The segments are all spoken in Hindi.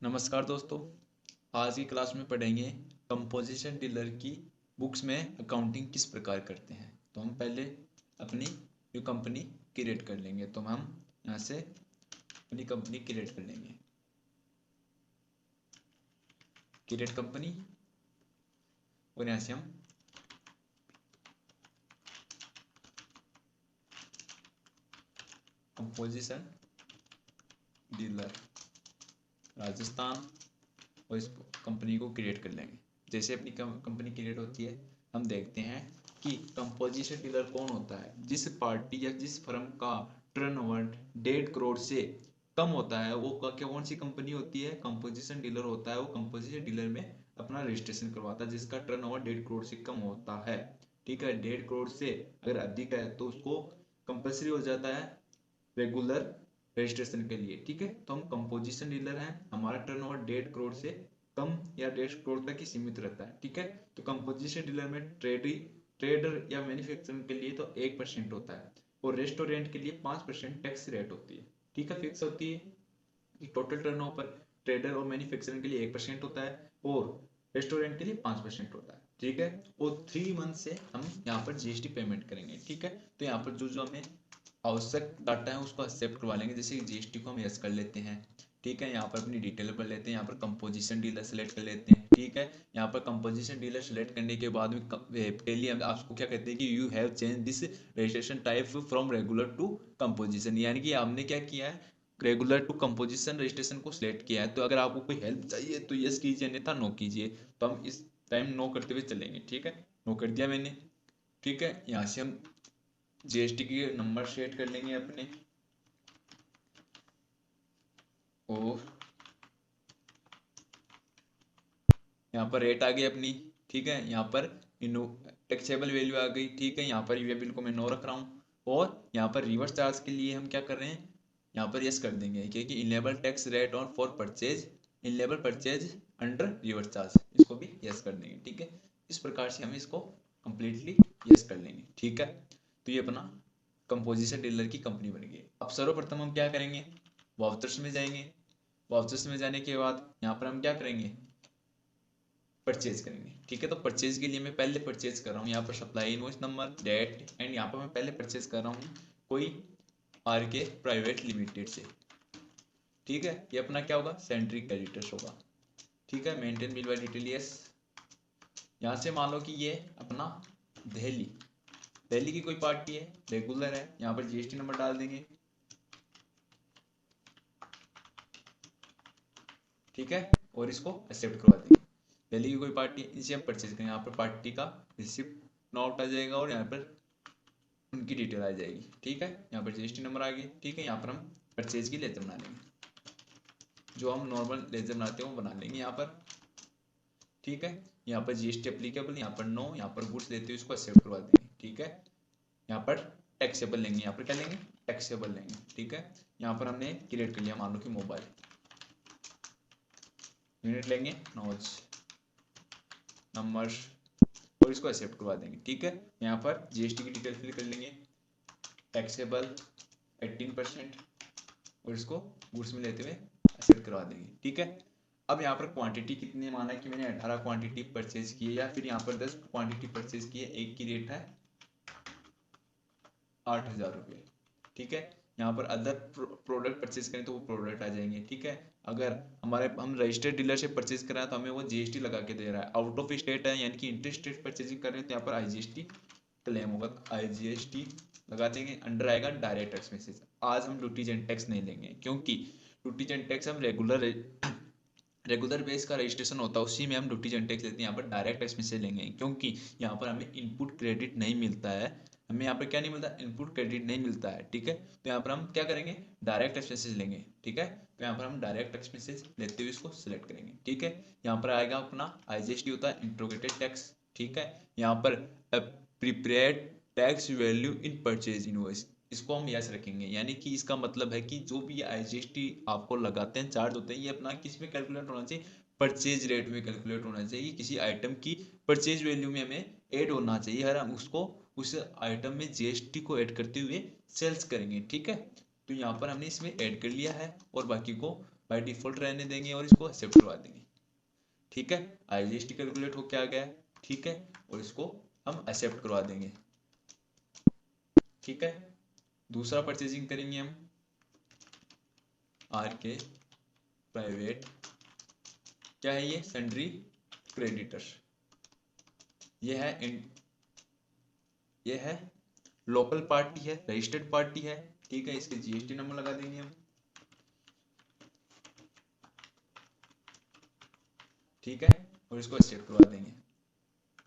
नमस्कार दोस्तों। आज की क्लास में पढ़ेंगे कंपोजिशन डीलर की बुक्स में अकाउंटिंग किस प्रकार करते हैं। तो हम पहले अपनी जो कंपनी क्रिएट कर लेंगे। तो हम यहाँ से अपनी कंपनी क्रिएट कर लेंगे, क्रिएट कंपनी, और यहाँ से हम कंपोजिशन डीलर राजस्थान और इस कंपनी को क्रिएट कर लेंगे। जैसे अपनी कंपनी क्रिएट होती है, हम देखते हैं कि कंपोजिशन डीलर कौन होता है। जिस पार्टी या जिस फर्म का टर्नओवर 1.5 करोड़ से कम होता है वो कौन सी कंपनी होती है, कंपोजिशन डीलर होता है। वो कंपोजिशन डीलर में अपना रजिस्ट्रेशन करवाता है जिसका टर्नओवर 1.5 करोड़ से कम होता है। ठीक है, 1.5 करोड़ से अगर अधिक है तो उसको कंपल्सरी हो जाता है रेगुलर रजिस्ट्रेशन के लिए। ठीक है, तो हम कंपोजिशन डीलर हैं, हमारा टर्नओवर 1.5 करोड़ से कम या 1.5 करोड़ तक ही सीमित रहता है। ठीक है, तो कंपोजिशन डीलर में ट्रेडर या मैन्युफैक्चरिंग के लिए तो 1% होता है और रेस्टोरेंट के लिए 5% टैक्स रेट होती है। ठीक है, फिक्स होती है। टोटल टर्नओवर ट्रेडर और मैन्युफैक्चरिंग के लिए 1% होता है और रेस्टोरेंट के लिए 5% होता है। ठीक है, और 3 मंथ से हम यहाँ पर जीएसटी पेमेंट करेंगे। ठीक है, तो यहाँ पर जो जो हमें आवश्यक डाटा है उसको एक्सेप्ट करवा लेंगे। जैसे जीएसटी को हम यस कर लेते हैं। ठीक है, यहाँ पर अपनी डिटेल भर लेते हैं, यहाँ पर कंपोजिशन डीलर सेलेक्ट कर लेते हैं। ठीक है, यहाँ पर कंपोजिशन डीलर सेलेक्ट करने के बाद में पहले आपको क्या कहते हैं कि you have change this registration type from regular to composition, यानी कि आपने क्या किया है, रेगुलर टू कंपोजिशन रजिस्ट्रेशन को सिलेक्ट किया है। तो अगर आपको कोई हेल्प चाहिए तो यस कीजिए, अन्यथा नो कीजिए। तो हम इस टाइम नो करते हुए चलेंगे। ठीक है, नो कर दिया मैंने। ठीक है, यहाँ से हम जीएसटी के नंबर सेट कर लेंगे अपने, और यहाँ पर रेट आ गई अपनी। ठीक है, यहाँ पर इनो टैक्सेबल वैल्यू आ गई। ठीक है, यहाँ पर यूए बिल को मैं नो रख रहा हूँ और यहाँ पर रिवर्स चार्ज के लिए हम क्या कर रहे हैं, यहाँ पर यस कर देंगे क्योंकि enable tax rate on for purchase, enable purchase under reverse charge, इसको भी यस कर देंगे। ठीक है, इस प्रकार से हम इसको कंप्लीटली यस कर लेंगे। ठीक है, तो ये अपना कंपोजिशन डीलर की कंपनी बन गई। अब सर्वप्रथम हम क्या करेंगे, वाउचर्स में जाएंगे। वाउचर्स में जाने के बाद यहाँ पर हम क्या करेंगे, परचेज करेंगे। ठीक है, तो परचेज के लिए मैं पहले परचेज कर रहा हूँ, यहाँ पर supply invoice number, date, and यहाँ पर मैं पहले परचेज कर रहा हूँ कोई आरके प्राइवेट लिमिटेड से। ठीक है, ये अपना क्या होगा, सेंट्री क्रेडिटर्स होगा। ठीक है, maintain bill bye detail yes. यहाँ से मान लो कि ये अपना दिल्ली दिल्ली की कोई पार्टी है, रेगुलर है, यहाँ पर जीएसटी नंबर डाल देंगे। ठीक है, और इसको एक्सेप्ट करवा देंगे। दिल्ली की कोई पार्टी, इसे हम परचेज करेंगे। यहाँ पर पार्टी का रिसिप्ट नोट आ जाएगा और यहाँ पर उनकी डिटेल आ जाएगी। ठीक है, यहाँ पर जीएसटी नंबर आ गया। ठीक है, यहाँ पर हम परचेज की लेजर बना लेंगे, जो हम नॉर्मल लेजर बनाते हैं वो बना लेंगे यहाँ पर। ठीक है, यहाँ पर जीएसटी एप्लीकेबल, यहाँ पर नो, यहाँ पर गुड्स लेते हुए इसको एक्सेप्ट करवा देंगे। ठीक है, यहाँ पर टैक्सेबल लेंगे, यहाँ पर क्या लेंगे, टैक्सेबल लेंगे। ठीक है, यहाँ पर हमने क्रिएट कर लिया, मान लो कि मोबाइल यूनिट लेंगे, नोट्स नंबर्स, और इसको एक्सेप्ट करवा देंगे। ठीक है, यहाँ पर जीएसटी की डिटेल फिल कर लेंगे, टैक्सेबल 18%, और इसको गुड्स में लेते हुए एक्सेप्ट करवा देंगे। ठीक है, अब यहाँ पर क्वांटिटी कितनी, माना कि मैंने 18 क्वांटिटी परचेज की है या फिर यहाँ पर 10 क्वांटिटी परचेज की है, एक की रेट है 8,000 रुपये। ठीक है, यहाँ पर अदर प्रोडक्ट परचेज करें तो वो प्रोडक्ट आ जाएंगे। ठीक है, अगर हम रजिस्टर्ड डीलर से परचेज कर रहे हैं तो हमें वो जीएसटी लगा के दे रहा है। आउट ऑफ स्टेट है यानी कि इंटर स्टेट परचेजिंग कर रहे हैं तो यहाँ पर आईजीएसटी क्लेम होगा, आईजीएसटी लगा देंगे। अंडर आएगा डायरेक्ट टैक्स मैसेज। आज हम ड्यूटीज एंड टैक्स नहीं लेंगे क्योंकि ड्यूटीज एंड टैक्स हम रेगुलर बेस का रजिस्ट्रेशन होता है, उसी में हम ड्यूटीज एंड टैक्स लेते हैं। यहाँ पर डायरेक्ट टैक्स मैसेज लेंगे क्योंकि यहाँ पर हमें इनपुट क्रेडिट नहीं मिलता है, हमें यहाँ पर क्या नहीं मिलता, इनपुट क्रेडिट नहीं मिलता है। ठीक है, तो यहाँ पर हम क्या करेंगे, डायरेक्ट टैक्स मैसेज लेंगे। ठीक है, तो यहाँ पर हम डायरेक्ट टैक्स मैसेज लेते हुए इसको सिलेक्ट करेंगे। ठीक है, यहाँ पर आएगा अपना आईजीएसटी होता है इंट्रोगेटेड टैक्स। ठीक है, यहाँ पर prepaid tax value in purchase invoice, इसको हम यस रखेंगे, यानी कि इसका मतलब है कि जो भी आईजीएसटी आपको लगाते हैं, चार्ज होते हैं, ये अपना किस में कैलकुलेट होना चाहिए, परचेज रेट में कैलकुलेट होना चाहिए। किसी आइटम की परचेज वैल्यू में हमें ऐड होना चाहिए, हर हम उसको उस आइटम में जीएसटी को ऐड करते हुए सेल्स करेंगे। ठीक है, तो यहाँ पर हमने इसमें ऐड कर लिया है और बाकी को बाय डिफॉल्ट रहने देंगे और इसको एक्सेप्ट करवा देंगे। ठीक है, IGST कैलकुलेट हो क्या गया, ठीक है, और इसको हम एक्सेप्ट करवा देंगे। ठीक है, दूसरा परचेजिंग करेंगे हम RK प्राइवेट, क्या है ये, सन्ड्री क्रेडिटर। ये है लोकल पार्टी है, रजिस्टर्ड पार्टी है। ठीक है, इसके GST नंबर लगा देंगे हम। ठीक है, और इसको एक्सेप्ट करवा देंगे।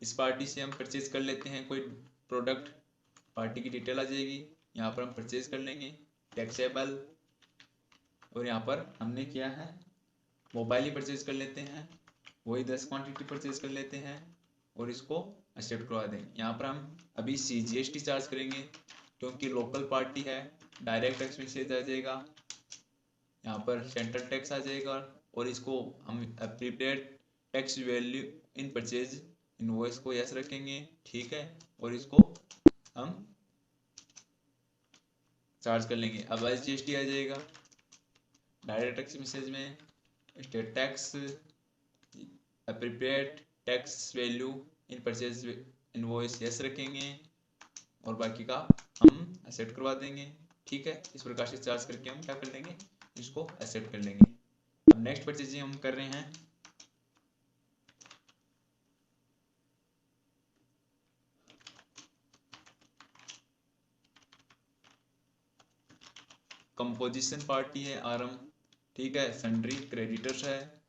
इस पार्टी से हम परचेज कर लेते हैं कोई प्रोडक्ट, पार्टी की डिटेल आ जाएगी, यहाँ पर हम परचेज कर लेंगे, टैक्सेबल, और यहाँ पर हमने किया है मोबाइल ही परचेज कर लेते हैं, वही 10 क्वांटिटी परचेज कर लेते हैं और इसको एक्सेप्ट करवा देंगे। यहाँ पर हम अभी CGST चार्ज करेंगे क्योंकि लोकल पार्टी है, डायरेक्ट एक्सपेंसेस आ जाएगा, यहाँ पर सेंट्रल टैक्स आ जाएगा, और इसको हम prepaid tax value in purchase invoice को यस रखेंगे। ठीक है, और इसको हम चार्ज कर लेंगे। अब GST आ जाएगा, डायरेक्ट टैक्स मैसेज में state tax, prepaid tax value in purchase invoice yes रखेंगे और बाकी का हम एक्सेप्ट करवा देंगे। ठीक है, इस प्रकार से चार्ज करके हम क्या कर लेंगे, इसको एक्सेप्ट कर लेंगे। अब नेक्स्ट परचेजिंग हम कर रहे हैं कंपोजिशन पार्टी है RM। ठीक है, सन्ड्री क्रेडिटर्स है,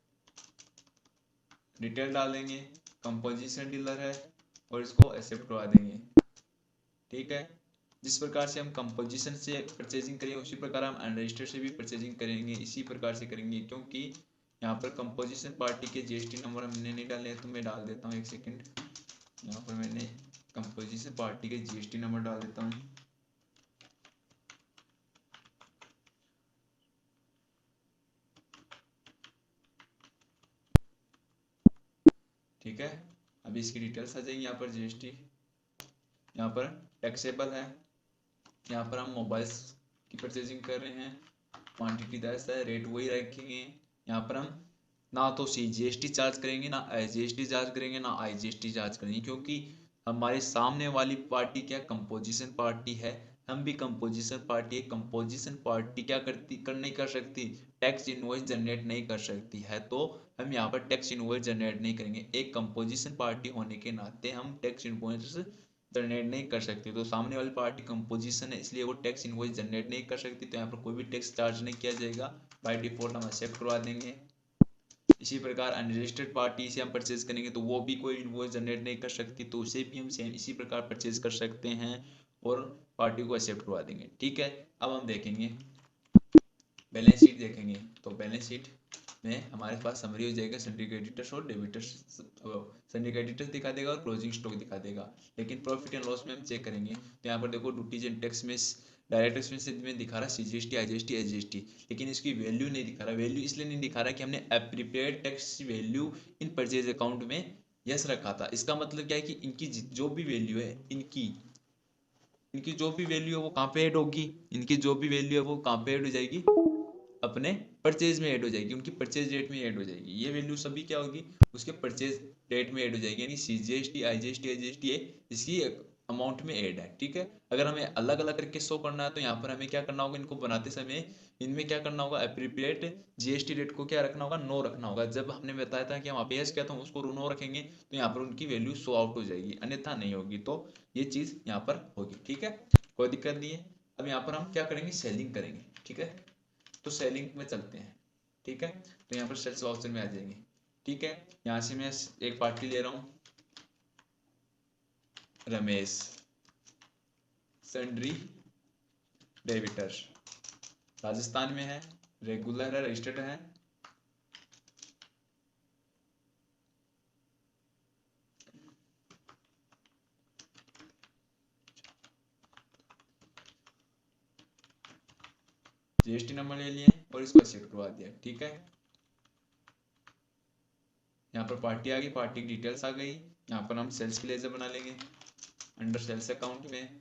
डिटेल डालेंगे, कंपोजिशन डीलर है और इसको एक्सेप्ट करवा देंगे। ठीक है, जिस प्रकार से हम कंपोजिशन से परचेजिंग करेंगे उसी प्रकार हम अनरजिस्टर्ड से भी परचेजिंग करेंगे, इसी प्रकार से करेंगे। क्योंकि यहाँ पर कंपोजिशन पार्टी के GST नंबर हमने नहीं डाले तो मैं डाल देता हूँ, एक सेकेंड। यहाँ पर मैंने कंपोजिशन पार्टी के GST नंबर डाल देता हूँ। ठीक है, अभी इसकी डिटेल्स आ जाएंगी। यहाँ पर GST, यहाँ पर टैक्सेबल है, यहाँ पर हम मोबाइल्स की परचेजिंग कर रहे हैं, क्वांटिटी 10 है, रेट वही रखेंगे। यहाँ पर हम ना तो CGST चार्ज करेंगे, ना IGST चार्ज करेंगे, ना IGST चार्ज करेंगे, क्योंकि हमारे सामने वाली पार्टी क्या कंपोजिशन पार्टी है, हम भी कंपोजिशन पार्टी है। कंपोजिशन पार्टी क्या नहीं कर सकती, टैक्स इनवॉइस जनरेट नहीं कर सकती है, तो हम यहाँ पर टैक्स इनवॉइस जनरेट नहीं करेंगे। एक कंपोजिशन पार्टी होने के नाते हम टैक्स इनवॉइस जनरेट नहीं कर सकते। तो सामने वाली पार्टी कंपोजिशन है, इसलिए वो टैक्स इनवॉइस जनरेट नहीं कर सकती, तो यहाँ पर कोई भी टैक्स चार्ज नहीं किया जाएगा, बाय डिफॉल्ट हम एक्सेप्ट करवा देंगे। इसी प्रकार अनरजिस्टर्ड पार्टी से हम परचेज करेंगे तो वो भी कोई इनवॉइस जनरेट नहीं कर सकती, तो उसे भी हम सेम इसी प्रकार परचेज कर सकते हैं और पार्टी को एक्सेप्ट करवा देंगे। ठीक है, अब हम देखेंगे बैलेंस शीट देखेंगे, तो बैलेंस शीट में हमारे पास समरी हो जाएगा, सन्ड्री क्रेडिटर्स और डेबिटर्स, सन्ड्री क्रेडिटर्स दिखा देगा और क्लोजिंग स्टॉक दिखा देगा। लेकिन प्रॉफिट एंड लॉस में हम चेक करेंगे तो यहाँ पर देखो ड्यूटीज एंड टैक्स में डायरेक्ट एक्सपेंसेस में दिखा रहा है CGST IGST SGST, लेकिन इसकी वैल्यू नहीं दिखा रहा। वैल्यू इसलिए नहीं दिखा रहा कि हमने prepaid tax value in purchase account में यस रखा था। इसका मतलब क्या है कि इनकी जो भी वैल्यू है, इनकी जो भी वैल्यू है वो कहाँ पे ऐड होगी, इनकी जो भी वैल्यू है वो कहाँ पे ऐड हो जाएगी, अपने परचेज में ऐड हो जाएगी, उनकी परचेज रेट में ऐड हो जाएगी। ये वैल्यू सभी क्या होगी, उसके परचेज रेट में ऐड हो जाएगी, यानी CGST IGST SGST इसकी अमाउंट में ऐड है। ठीक है, अगर हमें अलग अलग करके शो करना है तो यहाँ पर हमें क्या करना होगा, इनको बनाते समय इनमें क्या करना होगा, एप्रोप्रिएट GST रेट को क्या रखना होगा, नो रखना होगा। जब हमने बताया था कि हम वहाँ यस किया था उसको नो रखेंगे तो यहाँ पर उनकी वैल्यू शो आउट हो जाएगी, अन्यथा नहीं होगी। तो ये चीज़ यहाँ पर होगी। ठीक है, कोई दिक्कत नहीं है। अब यहाँ पर हम क्या करेंगे, सेलिंग करेंगे। ठीक है, तो सेलिंग में चलते हैं। ठीक है, तो यहाँ पर सेल्स ऑप्शन में आ जाएंगे। ठीक है, यहाँ से मैं एक पार्टी ले रहा हूँ, रमेश सन्ड्री डेबिटर, राजस्थान में है, रेगुलर है, रजिस्टर्ड है। GST नंबर ले लिए और इसको एक्सेप्ट करवा दिया। ठीक है, यहाँ पर पार्टी आ गई, पार्टी की डिटेल्स आ गई। यहाँ पर हम सेल्स की लेजर बना लेंगे अंडर सेल्स अकाउंट में।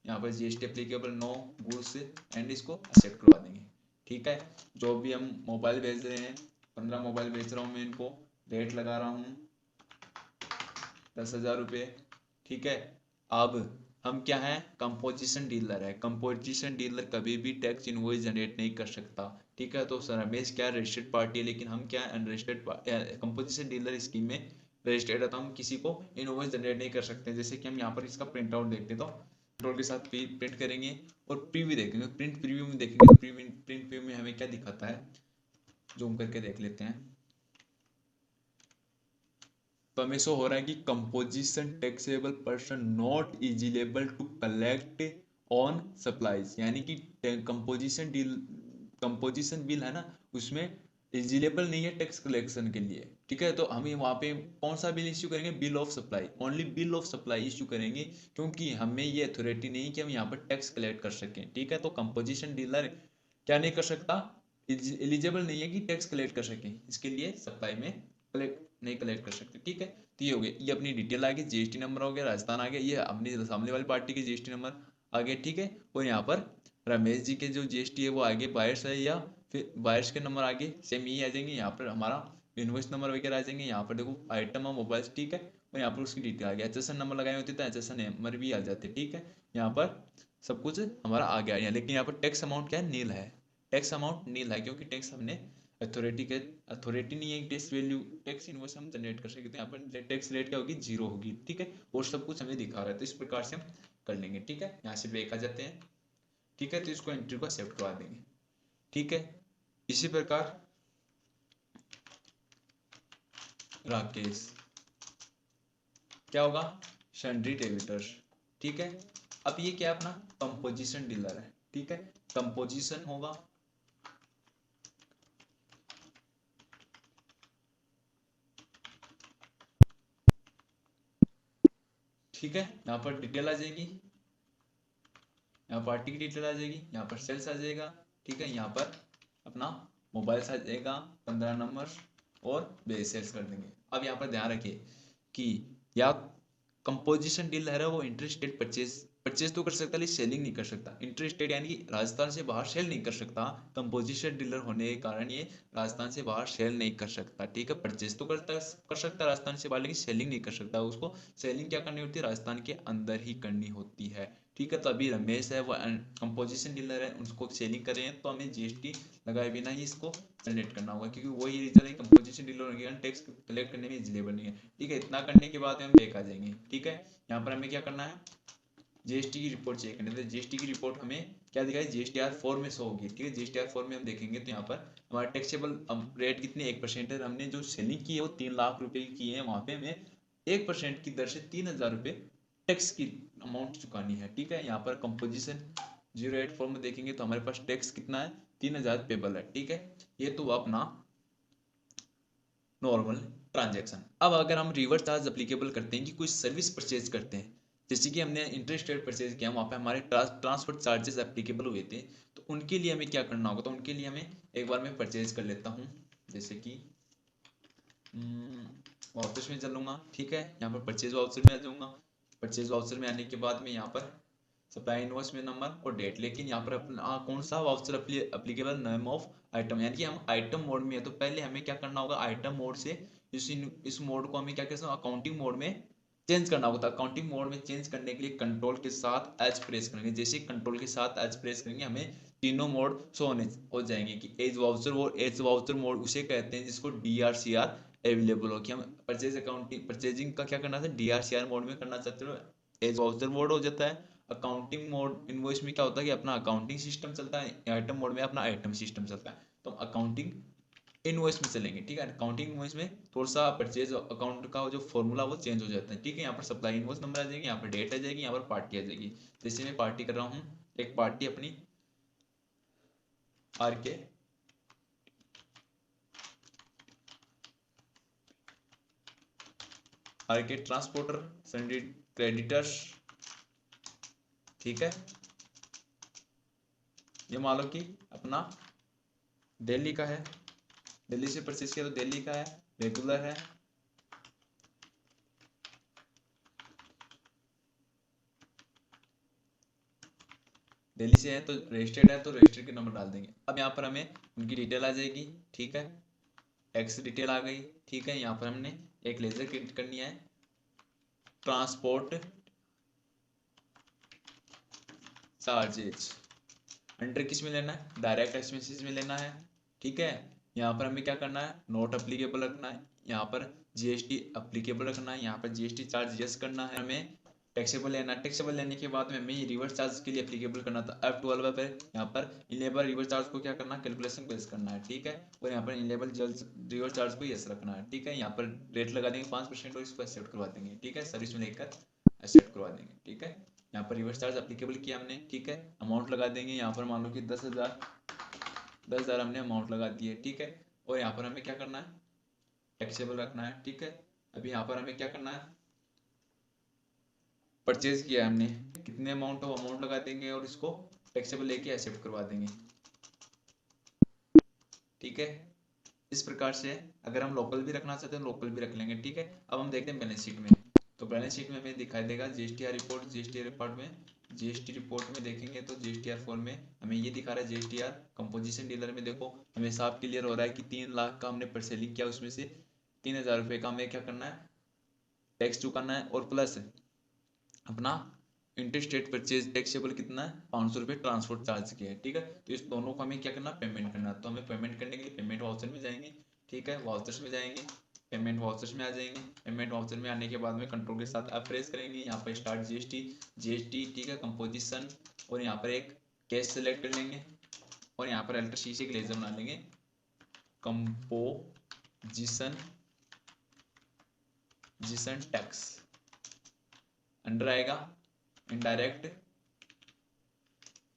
यहाँ पर GST applicable no goods and इसको एक्सेप्ट करवा देंगे। ठीक है। जो भी हम मोबाइल बेच रहे हैं, 15 मोबाइल बेच रहा हूँ मैं, इनको रेट लगा रहा हूँ 10,000 रुपये। ठीक है। अब हम क्या है, कंपोजिशन डीलर है। कंपोजिशन डीलर कभी भी टैक्स इनवॉइस जनरेट नहीं कर सकता। ठीक है। तो सर रमेश क्या रजिस्टर्ड पार्टी है, लेकिन हम क्या अनरजिस्टर्ड, कंपोजिशन डीलर स्कीम में रजिस्टर्ड है, तो हम किसी को इनवॉइस जनरेट नहीं कर सकते। जैसे कि हम यहाँ पर इसका प्रिंट आउट देखते, तो कंट्रोल के साथ प्रिंट करेंगे और प्रीव्यू देखेंगे। प्रिंट प्रीव्यू में देखेंगे तो प्रिंट प्रीव्यू में हमें क्या दिखाता है, जूम करके देख लेते हैं। तो हमें शो हो रहा है कि composition taxable person not eligible to collect on supplies, यानी कि कंपोजिशन बिल है ना, उसमें एलिजिबल नहीं है टैक्स कलेक्शन के लिए। ठीक है। तो हम वहाँ पे कौन सा बिल इश्यू करेंगे, bill of supply, only bill of supply issue करेंगे, क्योंकि हमें ये अथॉरिटी नहीं कि हम यहाँ पर टैक्स कलेक्ट कर सकें। ठीक है। तो कंपोजिशन डीलर क्या नहीं कर सकता, एलिजिबल नहीं है कि टैक्स कलेक्ट कर सकें, इसके लिए सप्लाई में कलेक्ट नहीं कलेक्ट कर सकते। ठीक है। तो ये हो गया, ये अपनी डिटेल आ गई, जीएसटी नंबर हो गया, राजस्थान आ गया, ये अपनी सामने वाली पार्टी की जीएसटी नंबर आ गया। ठीक है। और यहाँ पर रमेश जी के जो जीएसटी है वो आगे बायर्स है, या फिर बायर्स के नंबर आगे सेम यही आ जाएंगे। यहाँ पर हमारा इनवॉइस नंबर वगैरह आ जाएंगे। यहाँ पर देखो आइटम और मोबाइल। ठीक है। और यहाँ पर उसकी डिटेल आ गया, एचएसएन नंबर लगाए होते तो एचएसएन नंबर भी आ जाते। ठीक है। यहाँ पर सब कुछ हमारा आ गया, लेकिन यहाँ पर टैक्स अमाउंट क्या है, नील है। टैक्स अमाउंट नील है, क्योंकि टैक्स हमने अथॉरिटी नहीं है, टैक्स वैल्यू टैक्स इनवॉइस हम जनरेट कर सकते हैं। यहाँ पर टैक्स रेट क्या होगी, जीरो होगी। ठीक है। और सब कुछ हमें दिखा रहा है, तो इस प्रकार से हम कर लेंगे। ठीक है। यहाँ से ब्रेक आ जाते हैं। ठीक है। तो इसको एंट्री को एक्सेप्ट करवा देंगे। ठीक है। इसी प्रकार राकेश क्या होगा, सन्ड्री डेबिटर्स। ठीक है। अब ये क्या अपना कंपोजिशन डीलर है। ठीक है। कंपोजिशन होगा, ठीक है। यहाँ पर डिटेल आ जाएगी, यहाँ पार्टी की डिटेल आ जाएगी, यहाँ पर सेल्स आ जाएगा। ठीक है। यहाँ पर अपना मोबाइल्स आ जाएगा 15 नंबर, और बेस सेल्स कर देंगे। अब यहाँ पर ध्यान रखिए कि या कंपोजिशन डीलर है वो इंटर स्टेट परचेज परचेज तो कर सकता है, लेकिन सेलिंग नहीं कर सकता। इंटर स्टेट यानी कि राजस्थान से बाहर सेल नहीं कर सकता। कंपोजिशन डीलर होने के कारण ये राजस्थान से बाहर सेल नहीं कर सकता। ठीक है। परचेज तो कर सकता है राजस्थान से बाहर, लेकिन सेलिंग नहीं कर सकता। उसको सेलिंग क्या करनी होती है, राजस्थान के अंदर ही करनी होती है। ठीक है। तो अभी रमेश है वो कंपोजिशन डीलर है, उसको सेलिंग कर रहे हैं, तो हमें जीएसटी लगाए बिना ही इसको जनरेट करना होगा, क्योंकि वही रीजन है कंपोजिशन डीलर होने के कारण टैक्स कलेक्ट करने में इजिलेबल नहीं है। ठीक है। इतना करने के बाद हम बैक आ जाएंगे। ठीक है। यहाँ पर हमें क्या करना है, जीएसटी की रिपोर्ट चेक करनी है। जीएसटी की रिपोर्ट हमें क्या दिखाई, जीएसटीआर 4 में शो होगी। ठीक है। जीएसटीआर 4 में हम देखेंगे तो यहाँ पर हमारा टैक्सेबल रेट कितनी 1% है। हमने जो सेलिंग की है वो 3 लाख रुपए की है, वहां पे हमें 1% की दर से 3,000 रुपये टैक्स की अमाउंट चुकानी है। ठीक है। यहाँ पर कंपोजिशन 084 में देखेंगे तो हमारे पास टैक्स कितना है, 3,000 पेबल है। ठीक है। ये तो अपना नॉर्मल ट्रांजैक्शन। अब अगर हम रिवर्स चार्ज अप्लीकेबल करते हैं कि कोई सर्विस परचेज करते हैं, जैसे कि हमने इंटरेस्ट रेट परचेज किया, वहाँ पे हमारे ट्रांसफर चार्जेस एप्लीकेबल हुए थे, तो उनके लिए हमें क्या करना होगा, तो उनके लिए हमें एक बार मैं परचेज कर लेता हूँ। जैसे कि वाउचर्स में चलूँगा। ठीक है। यहाँ पर परचेज वाउचर में आ जाऊँगा। परचेज वाउचर में आने के बाद में यहाँ पर सप्लाई इनवॉइस में नंबर और डेट, लेकिन यहाँ पर अपना कौन सा voucher applicable, name of item, यानी कि हम आइटम मोड में है, तो पहले हमें क्या करना होगा, आइटम मोड से इस मोड को हमें क्या कहते हैं, अकाउंटिंग मोड में चेंज करना होगा। अकाउंटिंग मोड में चेंज करने के लिए कंट्रोल के साथ एच प्रेस करेंगे। जैसे कंट्रोल के साथ एच प्रेस करेंगे हमें तीनों मोड शो होने हो जाएंगे, कि एज वाउचर, वो एज वाउचर मोड उसे कहते हैं जिसको DRCR अवेलेबल हो, कि हम परचेजिंग का क्या करना था, DRCR मोड में करना चाहते हो, एज वाउचर मोड हो जाता है। अकाउंटिंग मोड इनवॉइस में क्या होता है कि अपना अकाउंटिंग सिस्टम चलता है, आइटम मोड में अपना आइटम सिस्टम चलता है। तो अकाउंटिंग इनवॉइस में चलेंगे। ठीक है। अकाउंटिंग इनवॉइस में थोड़ा सा परचेज अकाउंट का जो फॉर्मूला वो चेंज हो जाता है। ठीक है। यहाँ पर सप्लाई इनवॉइस नंबर आ जाएगी, यहाँ पर डेट आ जाएगी, यहाँ पर पार्टी आ जाएगी। जैसे मैं पार्टी कर रहा हूँ, एक पार्टी अपनी RK ट्रांसपोर्टर सन्ड्री क्रेडिटर्स। ठीक है। ये मान लो कि अपना दिल्ली का है, दिल्ली से परचेज किया तो दिल्ली का है, रेगुलर है। दिल्ली से है तो रजिस्टर्ड है तो रजिस्टर्ड के नंबर डाल देंगे। अब यहाँ पर हमें उनकी डिटेल आ जाएगी, ठीक है, टैक्स डिटेल आ गई, ठीक है। यहाँ पर हमने एक लेजर क्रिएट करनी है, ट्रांसपोर्ट चार्जेज अंडर किस में लेना है, डायरेक्ट एक्सपेंसेस में लेना है, ठीक है। यहाँ पर हमें क्या करना है, नोट अप्लीकेबल रखना है, यहाँ पर जीएसटी अप्लीकेबल रखना है, यहाँ पर जीएसटी चार्ज यस करना है, हमें टैक्सेबल लेना है। टैक्सेबल लेने के बाद में हमें रिवर्स चार्ज के लिए अप्लीकेबल करना था F12 पे, यहाँ पर इनेबल रिवर्स चार्ज को क्या करना है, कैलकुलेशन बेस करना है, ठीक है। और यहाँ पर इनेबल रिवर्स चार्ज को यस रखना है, ठीक है। यहाँ पर रेट लगा देंगे 5% और इसको एक्सेप्ट करवा देंगे, ठीक है, सर्विस में लेकर एक्सेप्ट करवा देंगे, ठीक है। यहाँ पर रिवर्स चार्ज अप्लीकेबल किया हमने, ठीक है। अमाउंट लगा देंगे, यहाँ पर मान लो कि 10,000 हमने अमाउंट लगा दी है, ठीक है। और यहाँ पर हमें क्या करना है, टैक्सेबल रखना है, ठीक है। अभी यहाँ पर हमें क्या करना है, परचेज किया हमने, कितने अमाउंट हो अमाउंट लगा देंगे और इसको टैक्सेबल लेके एक्सेप्ट करवा देंगे, ठीक है। इस प्रकार से अगर हम लोकल भी रखना चाहते हैं लोकल भी रख लेंगे, ठीक है। अब हम देखते हैं बैलेंस शीट में, तो बैलेंस शीट में हमें दिखाई देगा जीएसटीआर रिपोर्ट, जीएसटी रिपोर्ट में जीएसटी रिपोर्ट में देखेंगे तो जीएसटीआर फॉर्म में हमें ये दिखा रहा है जीएसटीआर कंपोजिशन डीलर में, देखो हमें साफ क्लियर हो रहा है कि 3 लाख का हमने परसेलिंग किया, उसमें से 3,000 रुपये का हमें क्या करना है, टैक्स चुकाना है, और प्लस अपना इंटरस्टेट परचेज टैक्सेबल कितना है, 500 रुपये ट्रांसपोर्ट चार्ज किया है, ठीक है। तो इस दोनों को हमें क्या करना, पेमेंट करना है। तो हमें पेमेंट करने के लिए पेमेंट वाउचर में जाएंगे, ठीक है, वाउचर्स में जाएंगे, पेमेंट वाउचर्स में आ जाएंगे। पेमेंट वाउचर में आने के बाद में कंट्रोल के साथ आप प्रेस करेंगे, यहाँ पर स्टार्ट जीएसटी, ठीक है, कंपोजिशन, और यहाँ पर एक कैश सेलेक्ट कर लेंगे, और यहाँ पर अल्टर सी से एक लेजर बना लेंगे, कंपोजिशन टैक्स, अंडर आएगा indirect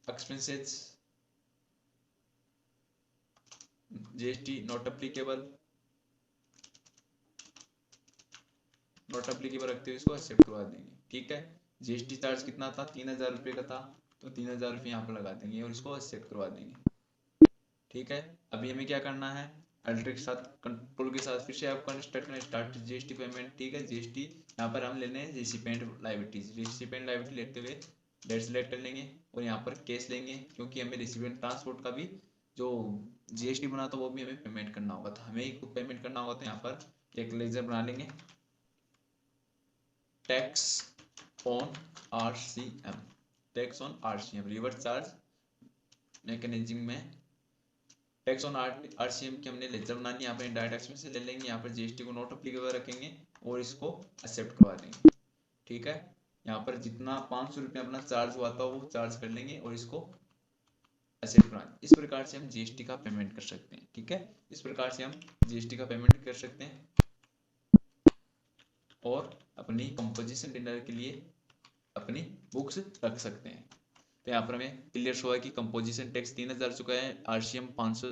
expenses, GST not applicable रखते हुए इसको एक्सेप्ट करवा देंगे, ठीक है। जीएसटी चार्ज कितना था, 3,000 रुपये का था, तो 3,000 रुपये यहाँ पर लगा देंगे और इसको एक्सेप्ट करवा देंगे, ठीक है। अभी हमें क्या करना है, अल्टर के साथ कंट्रोल के साथ फिर से आपको स्टार्ट जीएसटी पेमेंट, ठीक है। जीएसटी यहाँ पर हम लेने हैं रेसिपिएंट लायबिलिटी लेते हुए डेट सेलेक्ट कर लेंगे, और यहाँ पर कैश लेंगे, क्योंकि हमें रेसिपिएंट ट्रांसपोर्ट का भी जो जीएसटी बना था वो भी हमें पेमेंट करना होगा, तो हमें ही खुद पेमेंट करना होगा। तो यहाँ पर एक लेजर बना लेंगे, tax on RCM, reverse charge mechanism में टैक्स ऑन आरसीएम की हमने लेजर बनानी है। यहाँ पर डायरेक्ट एक्सपेंस से ले लेंगे, यहाँ पर जीएसटी को नोट अप्लीकेबल रखेंगे और इसको एक्सेप्ट करवा देंगे, ठीक है। यहाँ पर जितना 500 रुपये अपना चार्ज हुआ था वो चार्ज कर लेंगे और इसको एक्सेप्ट करवा देंगे। इस प्रकार से हम जीएसटी का पेमेंट कर सकते हैं, ठीक है। इस प्रकार से हम जीएसटी का पेमेंट कर सकते हैं और अपनी कंपोजिशन डिनर के लिए अपनी बुक्स रख सकते हैं। तो यहाँ पर हमें क्लियर शो है कि कंपोजिशन टैक्स 3,000 चुका है, आरसीएम 500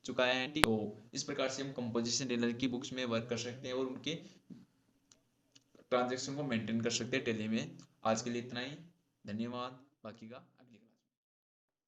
चुकाया है, ठीक। तो इस प्रकार से हम कंपोजिशन डीलर की बुक्स में वर्क कर सकते हैं और उनके ट्रांजैक्शन को मेंटेन कर सकते हैं टैली में। आज के लिए इतना ही, धन्यवाद, बाकी का